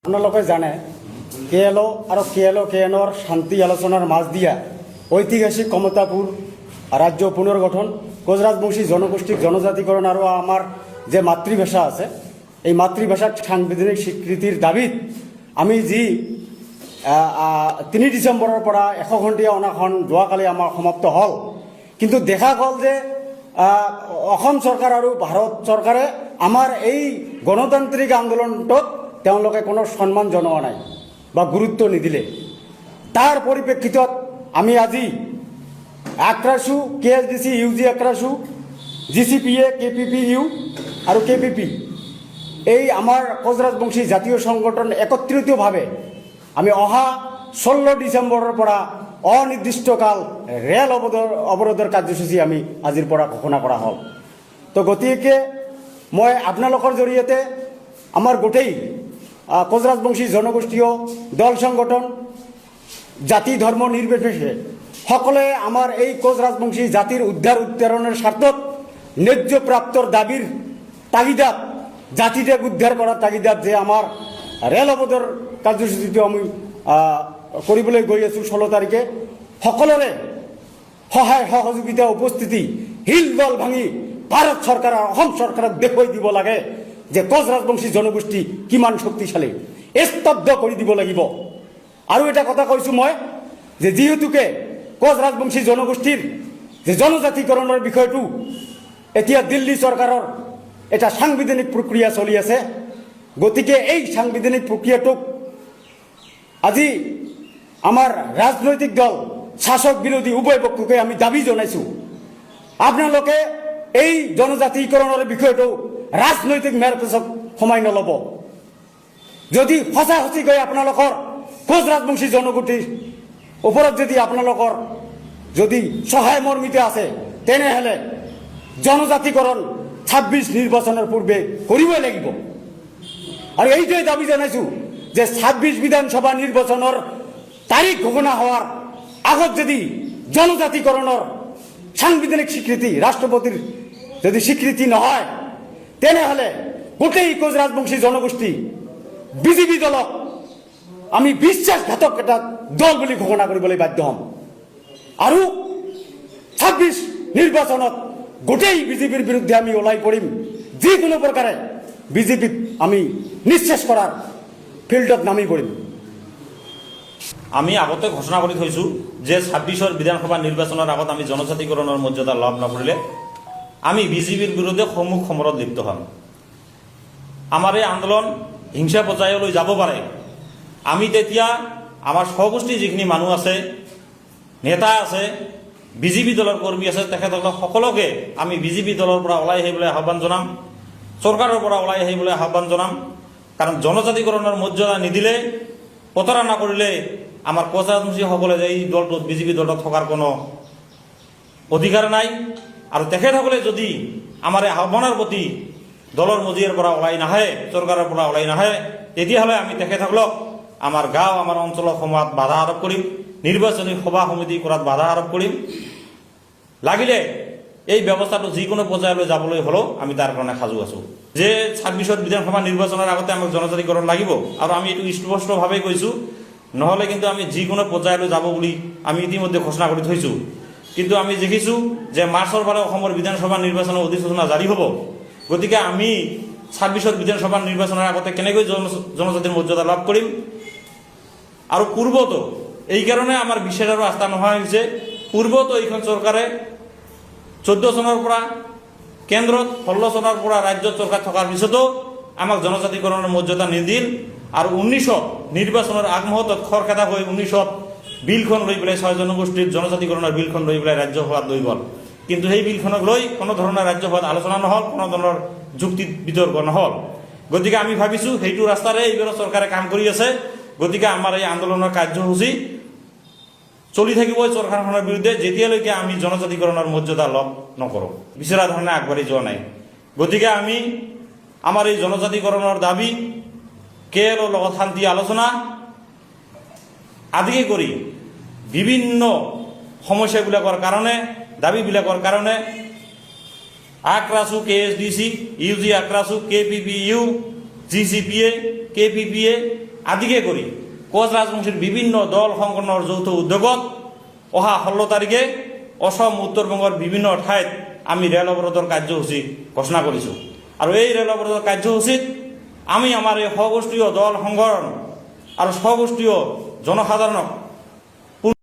আপোনালোকে জানে কেএলঅ আৰু কেএনঅৰ শান্তি আলোচনাৰ মাজ দিয়া ঐতিহাসিক কমতাপুৰ রাজ্য পুনর্গঠন কোচ রাজবংশী জনগোষ্ঠীর জনজাতিকরণ আর আমার যে মাতৃভাষা আছে এই মাতৃভাষার সাংবিধানিক স্বীকৃতির দাবিত আমি যি 3 ডিসেম্বরের পৰা 100 ঘণ্টিয়া অনাখন যোৱাকালি আমাৰ সমাপ্ত হল কিন্তু দেখা গল যে অসম চৰকাৰ আৰু ভাৰত চৰকাৰে আমাৰ এই গণতান্ত্ৰিক আন্দোলনটোত তেওঁলোকে কোনো সন্মান জনোৱা নাই বা গুৰুত্ব নিদিলে তাৰ পৰিপ্ৰেক্ষিতত আমি আজি AKRASU KSDC UG AKRASU GCPA KPP U আৰু কেপিপি এই আমাৰ কোচ ৰাজবংশী জাতীয় সংগঠন একত্ৰিতভাৱে আমি অহা 16 ডিসেম্বৰেৰ পৰা অনিৰ্দিষ্টকাল ৰেল অবৰোধেৰ কাৰ্যসূচী আমি আজিৰ পৰা ঘোষণা কৰা হল তো গতিকে মই আপোনালোকৰ জৰিয়তে আমাৰ গোটেই কোচ ৰাজবংশী জনগোষ্ঠীয় দল সংগঠন জাতি ধর্ম নির্বিশেষে সকলে আমার এই কোচ রাজবংশী জাতির উদ্ধার উত্তরণের স্বার্থত ন্যায্য প্রাপ্তর দাবির তাগিদাত জাতিটাক উদ্ধার করার তাগিদাত যে আমার রেল অবরোধের কার্যসূচীটো আমি কৰিবলৈ গৈ আছো 16 তাৰিখে সকলৰে সহায় সহযোগিতা উপস্থিতি হিল দল ভাঙি ভাৰত চৰকাৰ আৰু অসম চৰকাৰক দেখুৱাই দিব লাগে যে কোচ ৰাজবংশী জনগোষ্ঠী কিমান শক্তিশালী স্তব্ধ কৰি দিব লাগিব আৰু এটা কথা কৈছো মই যে যেহেতুকে কোচ ৰাজবংশী জনগোষ্ঠীৰ যে জনজাতিকৰণৰ বিষয়টো এতিয়া দিল্লী চৰকাৰৰ এটা সাংবিধানিক প্ৰক্ৰিয়া চলি আছে গতিকে এই সাংবিধানিক প্ৰক্ৰিয়াটোক আজি আমার রাজনৈতিক দল শাসক বিরোধী উভয় পক্ষকে আমি দাবি জানাইছো আপনালোকে এই জনজাতিকরণের বিষয়টো রাজনৈতিক মেৰ পেছক সোমাই নলব যদি সঁচা সঁচিকৈ আপোনালোকৰ কোচ ৰাজবংশী জনগোষ্ঠীৰ ওপৰত যদি আপোনালোকৰ যদি সহায় মৰ্মিত আছে তেনেহলে জনজাতিকৰণ 26 নিৰ্বাচনৰ পূৰ্বে কৰিবই লাগিব আৰু এইটোৱে দাবি জানাইছো যে 26 বিধানসভা নির্বাচনের তারিখ ঘোষণা হওয়ার আগত যদি জনজাতিকরণের সাংবিধানিক স্বীকৃতি রাষ্ট্রপতির যদি স্বীকৃতি নহয় তেনেহলে গোটেই কোচ রাজবংশী জনগোষ্ঠী বিজেপি দলক আমি বিশ্বাসঘাতক এটা দল বুলি ঘোষণা কৰিবলৈ বাধ্য হম আৰু 26 নির্বাচনত গোটেই বিজেপির বিরুদ্ধে আমি ওলাই পড়িম যিকোনো প্রকারে বিজেপিক আমি নিঃশেষ করার ফিল্ডত নামি পড়িম আমি আগতে ঘোষণা কৰি থৈছো যে 26ৰ বিধানসভা নিৰ্বাচনৰ আগত আমি জনজাতিকৰণৰ মৰ্যাদা লাভ নকৰিলে আমি বিজেপিৰ বিৰুদ্ধে সমুখ সমৰত লিপ্ত হম আমাৰ এই আন্দোলন হিংসা পৰ্যায়লৈ যাব পাৰে আমি তেতিয়া আমাৰ সহগোষ্ঠী যিখিনি মানুহ আছে নেতা আছে বিজেপি দলৰ কৰ্মী আছে তেখেতসকলক সকলোকে আমি বিজেপি দলৰ পৰা ওলাই আহিবলৈ আহ্বান জনাম চৰকাৰৰ পৰা ওলাই আহিবলৈ আহ্বান জনাম কাৰণ জনজাতিকৰণৰ মৰ্যাদা নিদিলে প্ৰতাৰণা কৰিলে আমাৰ কোচ ৰাজবংশীসকলে এই দলটোত বিজেপি দলত থকাৰ কোনো অধিকাৰ নাই আৰু তেখেতসকলে যদি আমাৰ এই আহ্বানৰ প্ৰতি দলৰ মজিয়াৰ পৰা ওলাই নাহে চৰকাৰৰ পৰা ওলাই নাহে তেতিয়াহ'লে আমি তেখেতসকলক আমাৰ গাঁও আমাৰ অঞ্চলৰ সমাজত বাধা আৰোপ কৰিম নিৰ্বাচনী সভা সমিতি কৰাত বাধা আৰোপ কৰিম লাগিলে এই ব্যৱস্থাটো যিকোনো পৰ্যায়লৈ যাবলৈ হলেও আমি তাৰ কাৰণে সাজু আছো যে 26ৰ বিধানসভা নিৰ্বাচনৰ আগতে আমাক জনজাতিকৰণ লাগিব আৰু আমি এইটো স্পষ্টভাৱে কৈছো নহলে কিন্তু আমি যিকোনো পৰ্যায়লৈ যাব বুলি আমি ইতিমধ্যে ঘোষণা কৰি থৈছো কিন্তু আমি দেখিছো যে মাৰ্চৰ পৰা অসমৰ বিধানসভা নিৰ্বাচনৰ অধিসূচনা জাৰি হ'ব গতিকে আমি 26ৰ বিধানসভা নিৰ্বাচনৰ আগতে কেনেকৈ জনজাতিৰ মৰ্যাদা লাভ কৰিম আৰু পূৰ্বতো এই কাৰণে আমাৰ বিশ্বাস আৰু আস্থা নোহোৱা হৈছে পূৰ্বতো এইখন চৰকাৰে 14 চনৰ পৰা কেন্দ্ৰত 16 চনৰ পৰা ৰাজ্যত চৰকাৰ থকাৰ পিছতো আমাক জনজাতিকৰণৰ মৰ্যাদা নিদিল আৰু 19ত নিৰ্বাচনৰ আগমুহূৰ্তত খৰখেদা হৈ 19ত বিলখন লৈ পেলাই 6 জনগোষ্ঠীৰ জনজাতিকৰণৰ বিলখন লৈ পেলাই ৰাজ্যসভাত লৈ গ'ল কিন্তু সেই বিলখনক লৈ কোনো ধৰণৰ ৰাজ্যসভাত আলোচনা নহল কোনো ধৰণৰ যুক্তি বিতৰ্ক নহল গতিকে আমি ভাবিছো সেইটো ৰাস্তাৰে এইবাৰ চৰকাৰে কাম কৰি আছে গতিকে আমাৰ এই আন্দোলনৰ কাৰ্যসূচী চলি থাকিব চৰকাৰখনৰ বিৰুদ্ধে যেতিয়ালৈকে আমি জনজাতিকৰণৰ মৰ্যাদা লাভ নকৰোঁ বিচৰা ধৰণে আগবাঢ়ি যোৱা নাই গতিকে আমি আমাৰ এই জনজাতিকৰণৰ দাবী কেএলঅৰ লগত শান্তি আলোচনা আদিকে কৰি বিভিন্ন সমস্যাবিলাকৰ কাৰণে দাবীবিলাকৰ কাৰণে AKRASU KSDC UG AKRASU KPP U GCPA KPPA আদিকে কৰি কোচ ৰাজবংশীৰ বিভিন্ন দল সংগঠনৰ যৌথ উদ্যোগত অহা 16 তাৰিখে অসম উত্তৰ বংগৰ বিভিন্ন ঠাইত আমি ৰেল অৱৰোধৰ কাৰ্যসূচী ঘোষণা কৰিছোঁ। আৰু এই ৰেল অৱৰোধৰ কাৰ্যসূচীত আমি আমাৰ এই সগোষ্ঠীয় দল সংগঠন আৰু স্বগোষ্ঠীয় জনসাধাৰণক